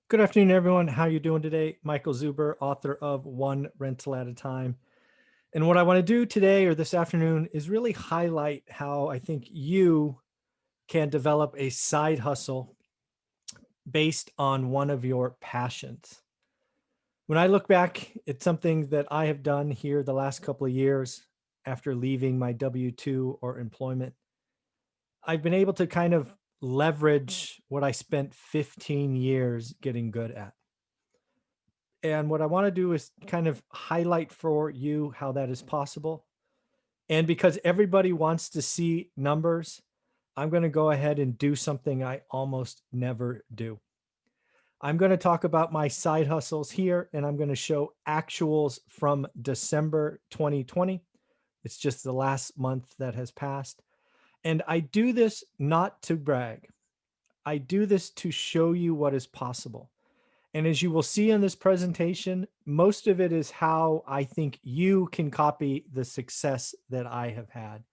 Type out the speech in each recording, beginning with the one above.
Good afternoon, everyone. How you doing today? Michael Zuber, author of One Rental at a Time. And what I want to do today or this afternoon is really highlight how I think you can develop a side hustle based on one of your passions. When I look back, it's something that I have done here the last couple of years after leaving my W-2 or employment. I've been able to kind of leverage what I spent 15 years getting good at. And what I want to do is kind of highlight for you how that is possible. And because everybody wants to see numbers, I'm going to go ahead and do something I almost never do. I'm going to talk about my side hustles here, and I'm going to show actuals from December 2020. It's just the last month that has passed. And I do this not to brag. I do this to show you what is possible. And as you will see in this presentation, most of it is how I think you can copy the success that I have had.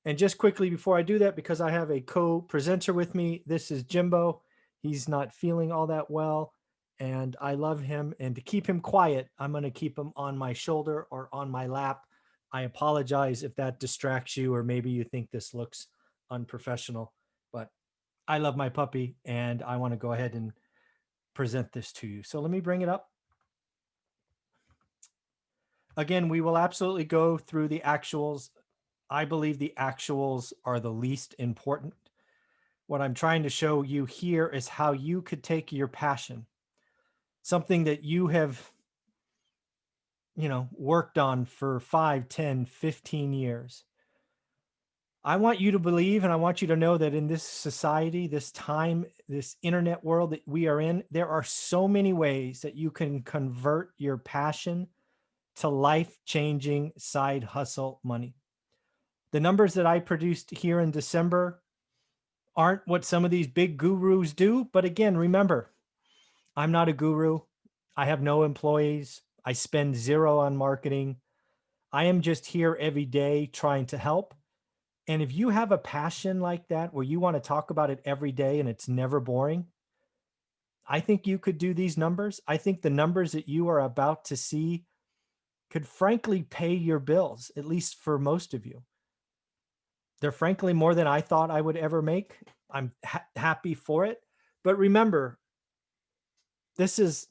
And just quickly before I do that, because I have a co-presenter with me, this is Jimbo. He's not feeling all that well, and I love him. And to keep him quiet, I'm going to keep him on my shoulder or on my lap. I apologize if that distracts you, or maybe you think this looks unprofessional, but I love my puppy, and I want to go ahead and present this to you. So let me bring it up. Again, we will absolutely go through the actuals. I believe the actuals are the least important. What I'm trying to show you here is how you could take your passion, something that you have, worked on for 5, 10, 15 years. I want you to believe, and I want you to know that in this society, this time, this internet world that we are in, there are so many ways that you can convert your passion to life-changing side hustle money. The numbers that I produced here in December aren't what some of these big gurus do. But again, remember, I'm not a guru. I have no employees. I spend zero on marketing. I am just here every day trying to help. And if you have a passion like that, where you want to talk about it every day and it's never boring, I think you could do these numbers. I think the numbers that you are about to see could frankly pay your bills, at least for most of you. They're frankly more than I thought I would ever make. I'm happy for it. But remember, this is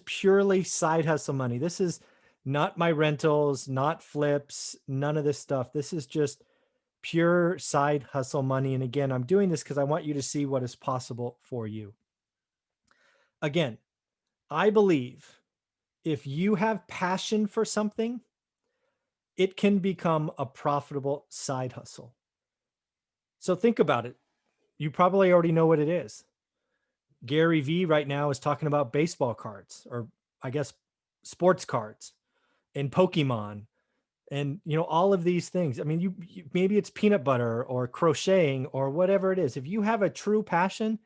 purely side hustle money. This is not my rentals, not flips, none of this stuff. This is just pure side hustle money. And again, I'm doing this because I want you to see what is possible for you. Again, I believe if you have passion for something, it can become a profitable side hustle. So think about it. You probably already know what it is. Gary Vee right now is talking about baseball cards, or I guess sports cards, and Pokemon, and all of these things. I mean, you maybe it's peanut butter or crocheting or whatever it is. If you have a true passion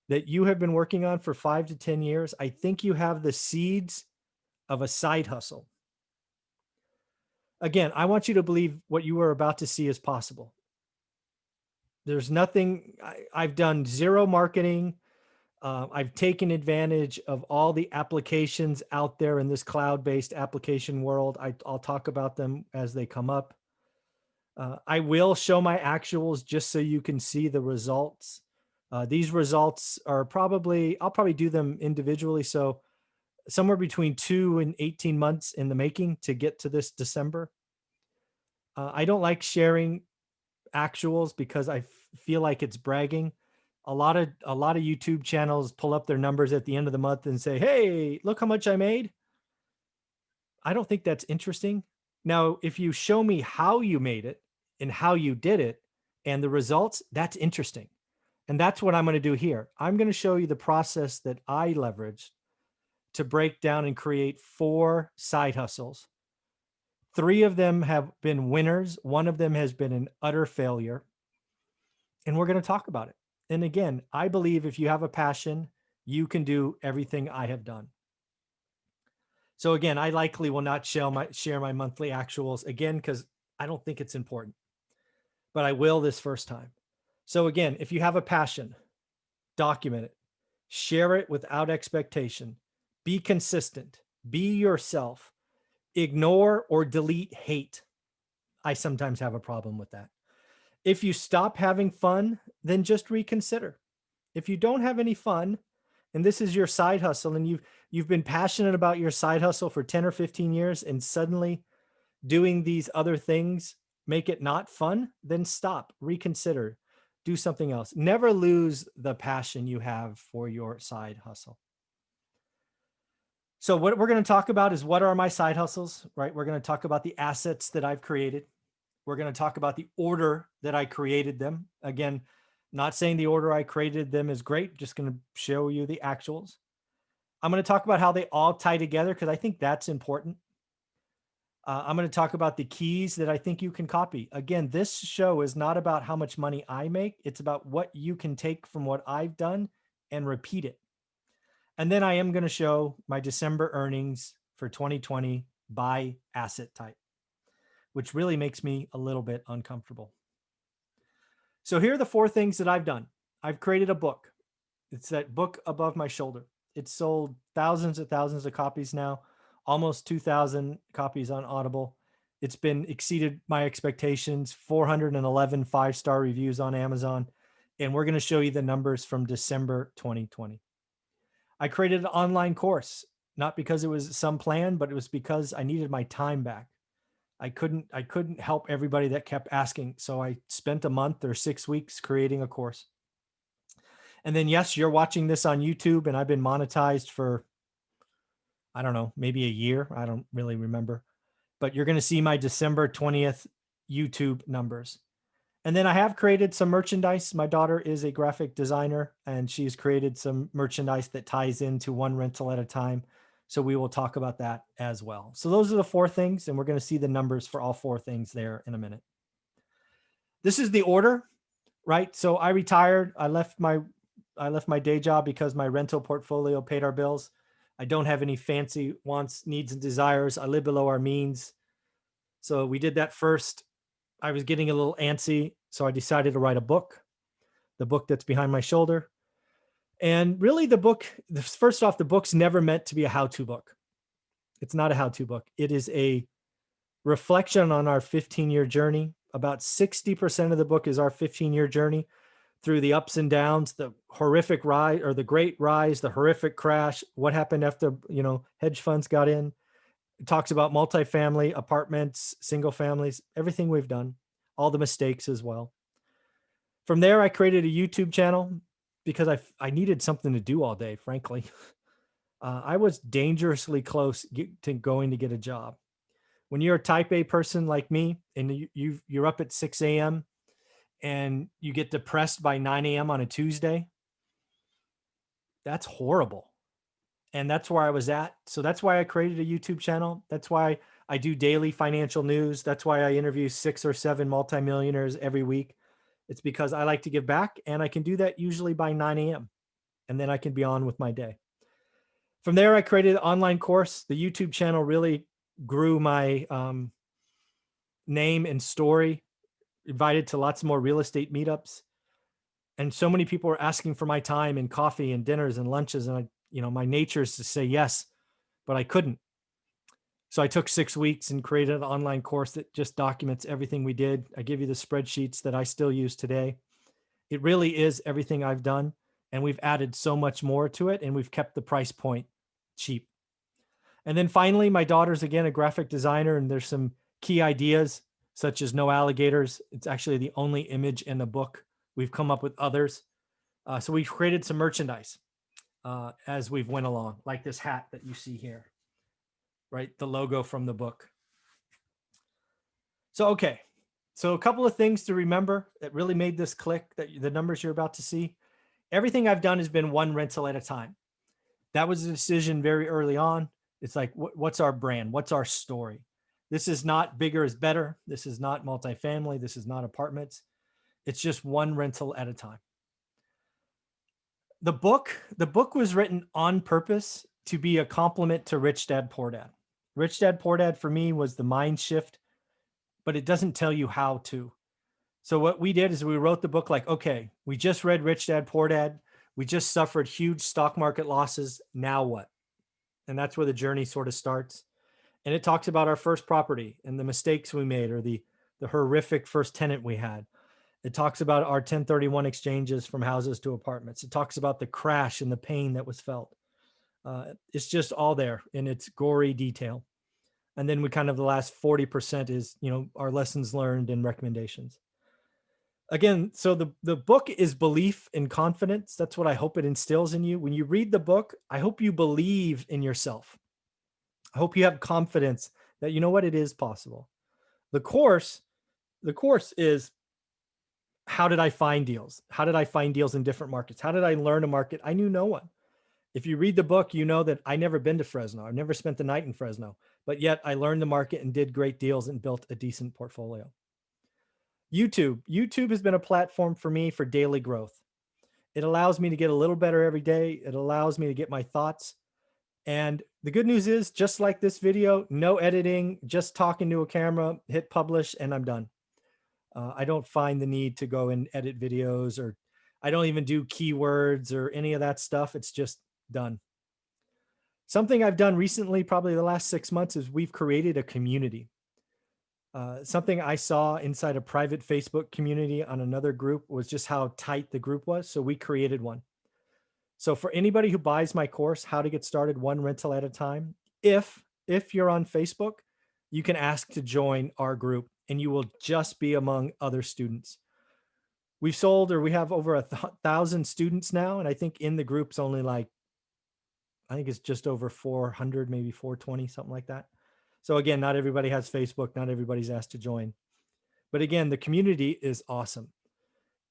that you have been working on for 5 to 10 years, I think you have the seeds of a side hustle. Again, I want you to believe what you are about to see is possible. There's nothing, I've done zero marketing. I've taken advantage of all the applications out there in this cloud-based application world. I'll talk about them as they come up. I will show my actuals just so you can see the results. These results are I'll probably do them individually. So somewhere between 2 and 18 months in the making to get to this December. I don't like sharing actuals because I feel like it's bragging. A lot of YouTube channels pull up their numbers at the end of the month and say, "Hey, look how much I made." I don't think that's interesting. Now, if you show me how you made it and how you did it and the results, that's interesting. And that's what I'm going to do here. I'm going to show you the process that I leveraged to break down and create 4 side hustles. 3 of them have been winners. 1 of them has been an utter failure. And we're going to talk about it. And again, I believe if you have a passion, you can do everything I have done. So again, I likely will not share my monthly actuals again, because I don't think it's important, but I will this first time. So again, if you have a passion, document it. Share it without expectation. Be consistent. Be yourself. Ignore or delete hate. I sometimes have a problem with that. If you stop having fun, then just reconsider. If you don't have any fun, and this is your side hustle, and you've been passionate about your side hustle for 10 or 15 years, and suddenly doing these other things make it not fun, then stop, reconsider, do something else. Never lose the passion you have for your side hustle. So what we're going to talk about is, what are my side hustles, right? We're going to talk about the assets that I've created. We're going to talk about the order that I created them. Again, not saying the order I created them is great, just going to show you the actuals. I'm going to talk about how they all tie together, because I think that's important. I'm going to talk about the keys that I think you can copy. Again, this show is not about how much money I make. It's about what you can take from what I've done and repeat it. And then I am going to show my December earnings for 2020 by asset type, which really makes me a little bit uncomfortable. So here are the 4 things that I've done. I've created a book. It's that book above my shoulder. It's sold thousands and thousands of copies now, almost 2,000 copies on Audible. It's been exceeded my expectations, 411 5-star reviews on Amazon. And we're going to show you the numbers from December 2020. I created an online course, not because it was some plan, but it was because I needed my time back. I couldn't help everybody that kept asking. So I spent a month or 6 weeks creating a course. And then, yes, you're watching this on YouTube, and I've been monetized for, I don't know, maybe a year. I don't really remember, but you're going to see my December 20th YouTube numbers. And then I have created some merchandise. My daughter is a graphic designer, and she's created some merchandise that ties into one rental at a time. So we will talk about that as well. So those are the 4 things, and we're going to see the numbers for all 4 things there in a minute. This is the order, right? So I retired. I left my day job because my rental portfolio paid our bills. I don't have any fancy wants, needs, and desires. I live below our means. So we did that first. I was getting a little antsy, so I decided to write a book, the book that's behind my shoulder. And really, the book, first off, the book's never meant to be a how-to book. It's not a how-to book. It is a reflection on our 15-year journey. About 60% of the book is our 15-year journey through the ups and downs, the horrific rise or the great rise, the horrific crash, what happened after, hedge funds got in. It talks about multifamily, apartments, single families, everything we've done, all the mistakes as well. From there, I created a YouTube channel because I needed something to do all day, frankly. I was dangerously close to going to get a job. When you're a type A person like me, and you're up at 6 a.m. and you get depressed by 9 a.m. on a Tuesday, that's horrible. And that's where I was at. So that's why I created a YouTube channel. That's why I do daily financial news. That's why I interview 6 or 7 multimillionaires every week. It's because I like to give back, and I can do that usually by 9 a.m. And then I can be on with my day. From there, I created an online course. The YouTube channel really grew my name and story, invited to lots more real estate meetups. And so many people were asking for my time and coffee and dinners and lunches. And my nature is to say yes, but I couldn't. So I took 6 weeks and created an online course that just documents everything we did. I give you the spreadsheets that I still use today. It really is everything I've done. And we've added so much more to it, and we've kept the price point cheap. And then finally, my daughter's, again, a graphic designer, and there's some key ideas such as no alligators. It's actually the only image in the book. We've come up with others. So we've created some merchandise as we've went along, like this hat that you see here, right? The logo from the book. So, okay. So a couple of things to remember that really made this click, that the numbers you're about to see. Everything I've done has been one rental at a time. That was a decision very early on. It's like, what's our brand? What's our story? This is not bigger is better. This is not multifamily. This is not apartments. It's just one rental at a time. The book was written on purpose to be a complement to Rich Dad, Poor Dad. Rich Dad, Poor Dad for me was the mind shift, but it doesn't tell you how to. So what we did is we wrote the book like, okay, we just read Rich Dad, Poor Dad. We just suffered huge stock market losses. Now what? And that's where the journey sort of starts. And it talks about our first property and the mistakes we made, or the horrific first tenant we had. It talks about our 1031 exchanges from houses to apartments. It talks about the crash and the pain that was felt. It's just all there in its gory detail. And then we kind of, the last 40% is, our lessons learned and recommendations. Again, so the book is belief and confidence. That's what I hope it instills in you. When you read the book, I hope you believe in yourself. I hope you have confidence that you know what, it is possible. The course is, how did I find deals? How did I find deals in different markets? How did I learn a market? I knew no one. If you read the book, you know that I never been to Fresno. I've never spent the night in Fresno, but yet I learned the market and did great deals and built a decent portfolio. YouTube has been a platform for me for daily growth. It allows me to get a little better every day. It allows me to get my thoughts. And the good news is, just like this video, no editing, just talking to a camera, hit publish, and I'm done. I don't find the need to go and edit videos, or I don't even do keywords or any of that stuff. It's just done. Something I've done recently, probably the last 6 months, is we've created a community. Something I saw inside a private Facebook community on another group was just how tight the group was. So we created one. So for anybody who buys my course, How to Get Started One Rental at a Time, if you're on Facebook, you can ask to join our group and you will just be among other students. We have over 1,000 students now. And I think in the group's only I think it's just over 400, maybe 420, something like that. So again, not everybody has Facebook. Not everybody's asked to join. But again, the community is awesome.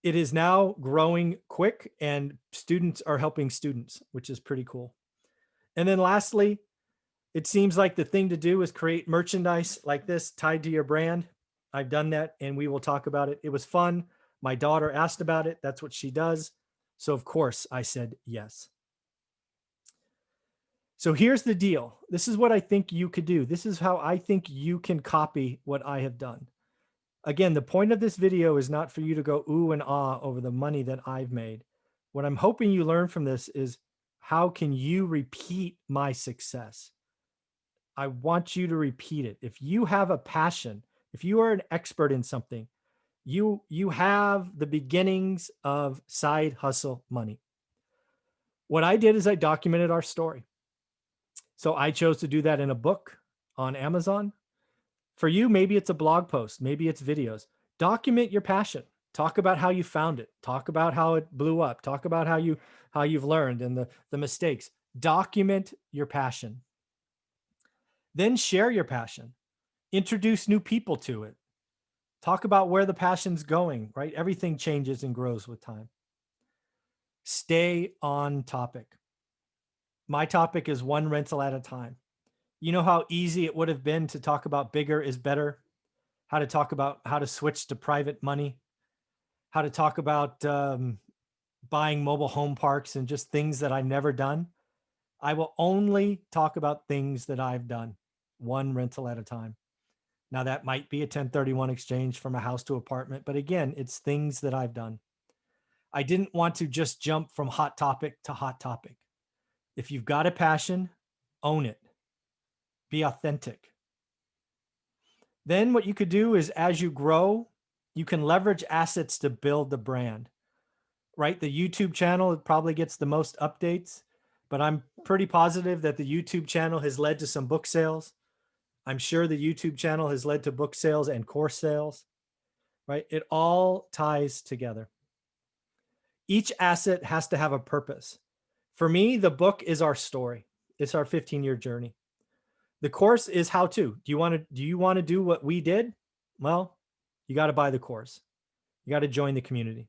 It is now growing quick, and students are helping students, which is pretty cool. And then lastly, it seems like the thing to do is create merchandise like this tied to your brand. I've done that, and we will talk about it. It was fun. My daughter asked about it. That's what she does. So of course I said yes. So here's the deal. This is what I think you could do. This is how I think you can copy what I have done. Again, the point of this video is not for you to go ooh and ah over the money that I've made. What I'm hoping you learn from this is, how can you repeat my success? I want you to repeat it. If you have a passion, if you are an expert in something, you have the beginnings of side hustle money. What I did is I documented our story. So I chose to do that in a book on Amazon. For you, maybe it's a blog post, maybe it's videos. Document your passion. Talk about how you found it. Talk about how it blew up. Talk about how you've learned and the mistakes. Document your passion. Then share your passion. Introduce new people to it. Talk about where the passion's going, right? Everything changes and grows with time. Stay on topic. My topic is one rental at a time. You know how easy it would have been to talk about bigger is better, how to talk about how to switch to private money, how to talk about buying mobile home parks and just things that I've never done. I will only talk about things that I've done, one rental at a time. Now that might be a 1031 exchange from a house to apartment, but again, it's things that I've done. I didn't want to just jump from hot topic to hot topic. If you've got a passion, own it. Be authentic. Then what you could do is, as you grow, you can leverage assets to build the brand, right? The YouTube channel probably gets the most updates, but I'm pretty positive that the YouTube channel has led to some book sales. I'm sure the YouTube channel has led to book sales and course sales, right? It all ties together. Each asset has to have a purpose. For me, the book is our story. It's our 15-year journey. The course is how to. Do you want to do what we did? Well, you got to buy the course. You got to join the community.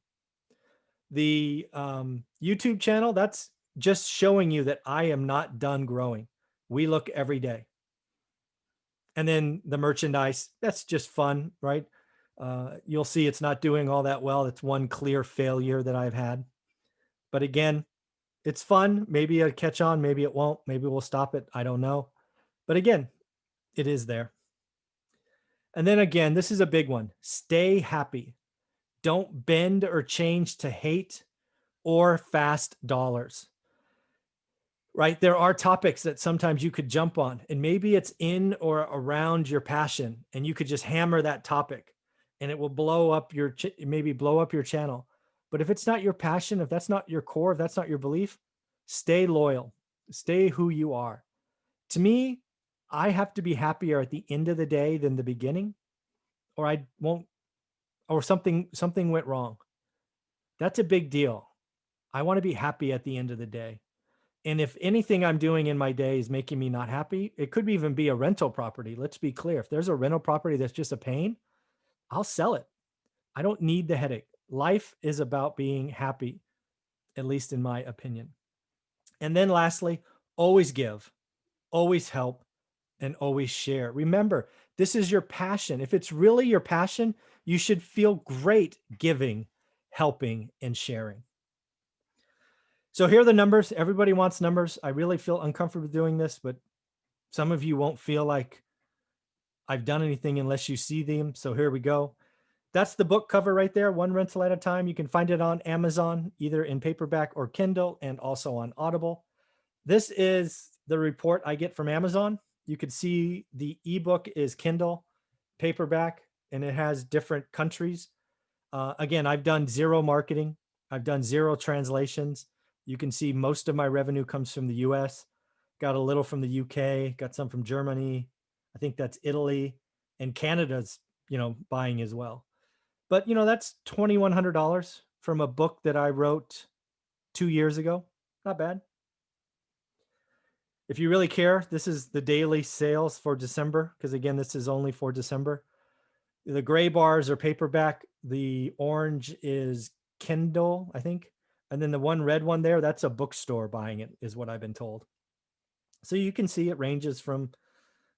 The YouTube channel, that's just showing you that I am not done growing. We look every day. And then the merchandise, that's just fun, right? You'll see it's not doing all that well. It's one clear failure that I've had. But again, it's fun. Maybe it'll catch on. Maybe it won't. Maybe we'll stop it. I don't know. But again, it is there. And then again, this is a big one. Stay happy. Don't bend or change to hate or fast dollars, right? There are topics that sometimes you could jump on, and maybe it's in or around your passion, and you could just hammer that topic and it will blow up your, maybe blow up your channel. But if it's not your passion, if that's not your core, if that's not your belief, stay loyal, stay who you are. To me, I have to be happier at the end of the day than the beginning, or I won't, or something went wrong. That's a big deal. I want to be happy at the end of the day. And if anything I'm doing in my day is making me not happy, it could even be a rental property. Let's be clear. If there's a rental property that's just a pain, I'll sell it. I don't need the headache. Life is about being happy, at least in my opinion. And then lastly, always give, always help, and always share. Remember, this is your passion. If it's really your passion, you should feel great giving, helping, and sharing. So here are the numbers. Everybody wants numbers. I really feel uncomfortable doing this, but some of you won't feel like I've done anything unless you see them. So here we go. That's the book cover right there, one rental at a time. You can find it on Amazon, either in paperback or Kindle, and also on Audible. This is the report I get from Amazon. You can see the ebook is Kindle, paperback, and it has different countries. Again, I've done zero marketing. I've done zero translations. You can see most of my revenue comes from the US. Got a little from the UK, got some from Germany. I think that's Italy, and Canada's, buying as well. But, that's $2,100 from a book that I wrote 2 years ago. Not bad. If you really care, this is the daily sales for December, because again, this is only for December. The gray bars are paperback. The orange is Kindle, I think. And then the one red one there, that's a bookstore buying it, is what I've been told. So you can see it ranges from,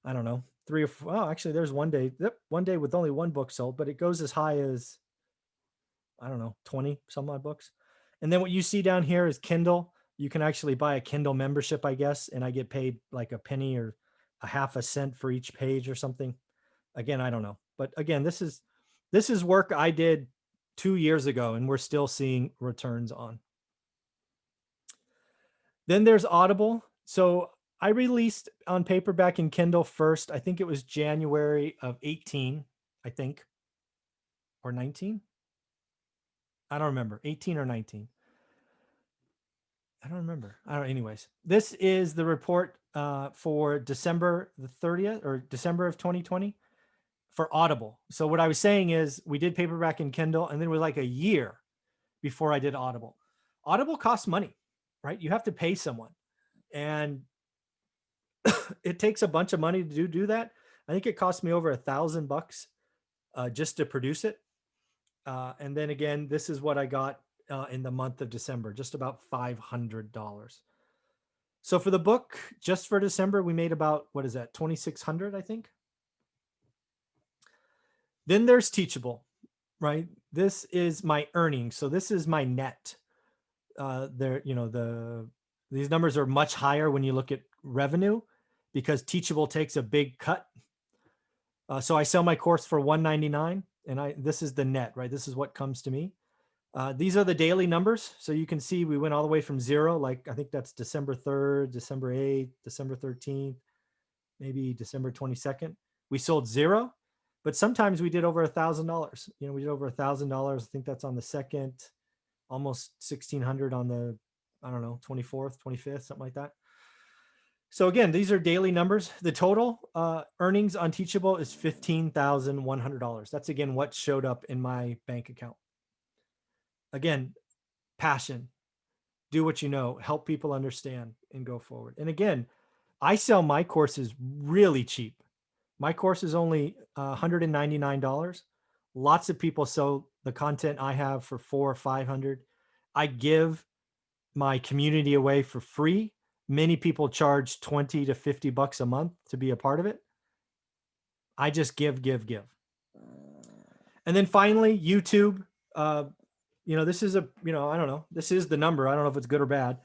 I don't know, 3 or 4. Oh, actually, there's one day with only one book sold, but it goes as high as, I don't know, 20 some odd books. And then what you see down here is Kindle. You can actually buy a Kindle membership, I guess, and I get paid like a penny or a half a cent for each page or something. Again, I don't know. But again, this is work I did 2 years ago, and we're still seeing returns on. Then there's Audible. So I released on paperback and Kindle first. I think it was January of 18, I think, or 19. I don't remember, 18 or 19. I don't remember. Anyways, this is the report for December the 30th or December of 2020 for Audible. So what I was saying is we did paperback and Kindle, and then it was like a year before I did Audible. Audible costs money, right? You have to pay someone, and it takes a bunch of money to do that. I think it cost me over $1,000 just to produce it. And then again, this is what I got in the month of December, just about $500. So for the book, just for December, we made about, what is that, 2,600, I think. Then there's Teachable, right? This is my earnings. So this is my net. These numbers are much higher when you look at revenue, because Teachable takes a big cut. So I sell my course for $199, and this is the net, right? This is what comes to me. These are the daily numbers. So you can see we went all the way from zero, like I think that's December 3rd, December 8th, December 13th, maybe December 22nd. We sold zero, but sometimes we did over $1,000. We did over $1,000. I think that's on the 2nd, almost 1,600 on the, I don't know, 24th, 25th, something like that. So again, these are daily numbers. The total earnings on Teachable is $15,100. That's again what showed up in my bank account. Again, passion, do what you know, help people understand, and go forward. And again, I sell my courses really cheap. My course is only $199. Lots of people sell the content I have for $400 or $500. I give my community away for free. Many people charge 20 to 50 bucks a month to be a part of it. I just give. And then finally, YouTube. This is I don't know. This is the number. I don't know if it's good or bad,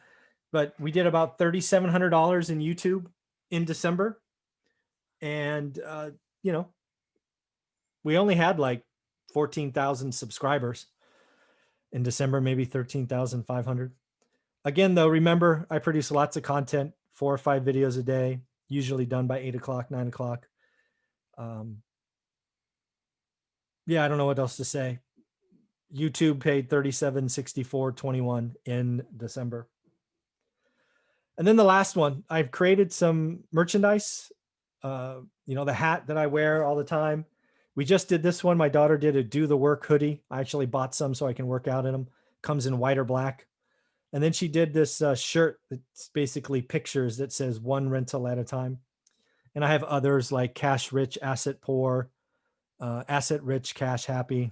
but we did about $3,700 in YouTube in December. And, we only had like 14,000 subscribers. In December, maybe 13,500. Again, though, remember, I produce lots of content, 4 or 5 videos a day, usually done by 8 o'clock, 9 o'clock. Yeah, I don't know what else to say. YouTube paid 37.64.21 in December. And then the last one, I've created some merchandise, the hat that I wear all the time. We just did this one. My daughter did a Do the Work hoodie. I actually bought some so I can work out in them. Comes in white or black. And then she did this shirt that's basically pictures that says one rental at a time. And I have others like cash rich, asset poor, asset rich, cash happy,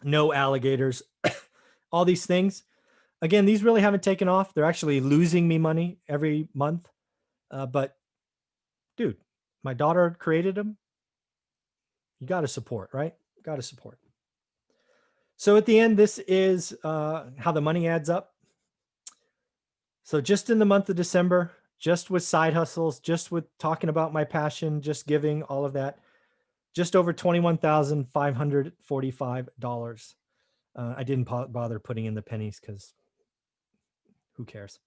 no alligators, all these things. Again, these really haven't taken off. They're actually losing me money every month. But dude, my daughter created them. You got to support, right? Got to support. So at the end, this is how the money adds up. So just in the month of December, just with side hustles, just with talking about my passion, just giving all of that, just over $21,545. I didn't bother putting in the pennies because who cares?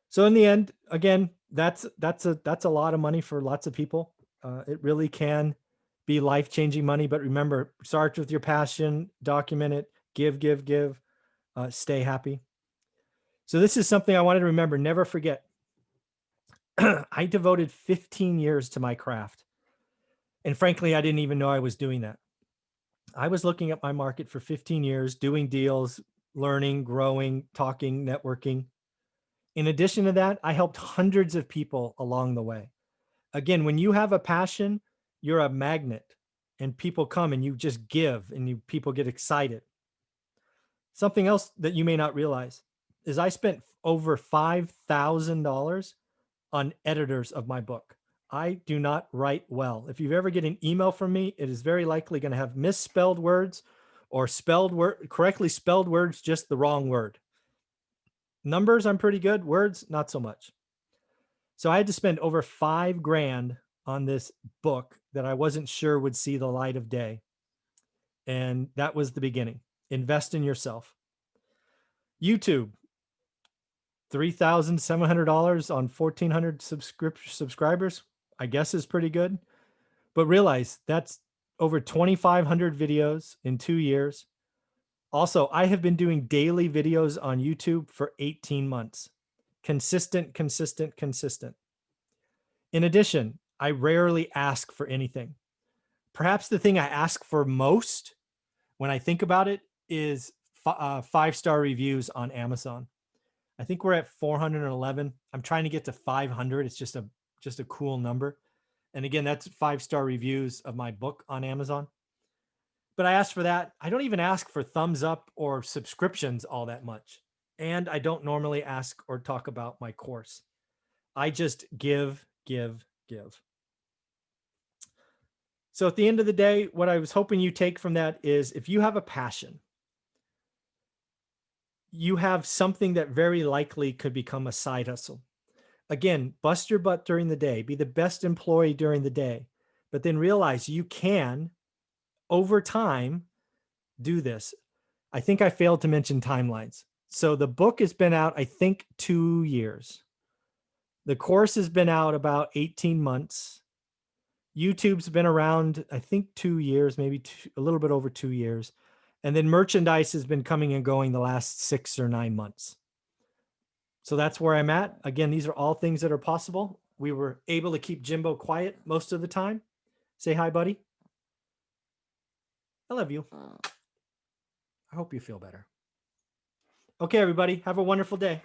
So in the end, again, that's a lot of money for lots of people. It really can be life-changing money, but remember, start with your passion, document it, give, stay happy. So this is something I wanted to remember, never forget. I devoted 15 years to my craft. And frankly, I didn't even know I was doing that. I was looking at my market for 15 years, doing deals, learning, growing, talking, networking. In addition to that, I helped hundreds of people along the way. Again, when you have a passion, you're a magnet and people come and you just give and people get excited. Something else that you may not realize is I spent over $5,000 on editors of my book. I do not write well. If you ever get an email from me, it is very likely going to have misspelled words or correctly spelled words, just the wrong word. Numbers, I'm pretty good. Words, not so much. So I had to spend over $5,000 on this book that I wasn't sure would see the light of day. And that was the beginning. Invest in yourself. YouTube, $3,700 on 1,400 subscribers, I guess is pretty good. But realize that's over 2,500 videos in 2 years. Also, I have been doing daily videos on YouTube for 18 months. Consistent. In addition, I rarely ask for anything. Perhaps the thing I ask for most when I think about it is 5-star reviews on Amazon. I think we're at 411. I'm trying to get to 500. It's just a cool number. And again, that's 5-star reviews of my book on Amazon. But I asked for that. I don't even ask for thumbs up or subscriptions all that much. And I don't normally ask or talk about my course. I just give. So at the end of the day, what I was hoping you take from that is if you have a passion, you have something that very likely could become a side hustle. Again, bust your butt during the day, be the best employee during the day, but then realize you can, over time, do this. I think I failed to mention timelines. So the book has been out, I think, 2 years. The course has been out about 18 months. YouTube's been around, I think, 2 years, maybe a little bit over 2 years. And then merchandise has been coming and going the last 6 or 9 months. So that's where I'm at. Again, these are all things that are possible. We were able to keep Jimbo quiet most of the time. Say hi, buddy. I love you. I hope you feel better. Okay, everybody, have a wonderful day.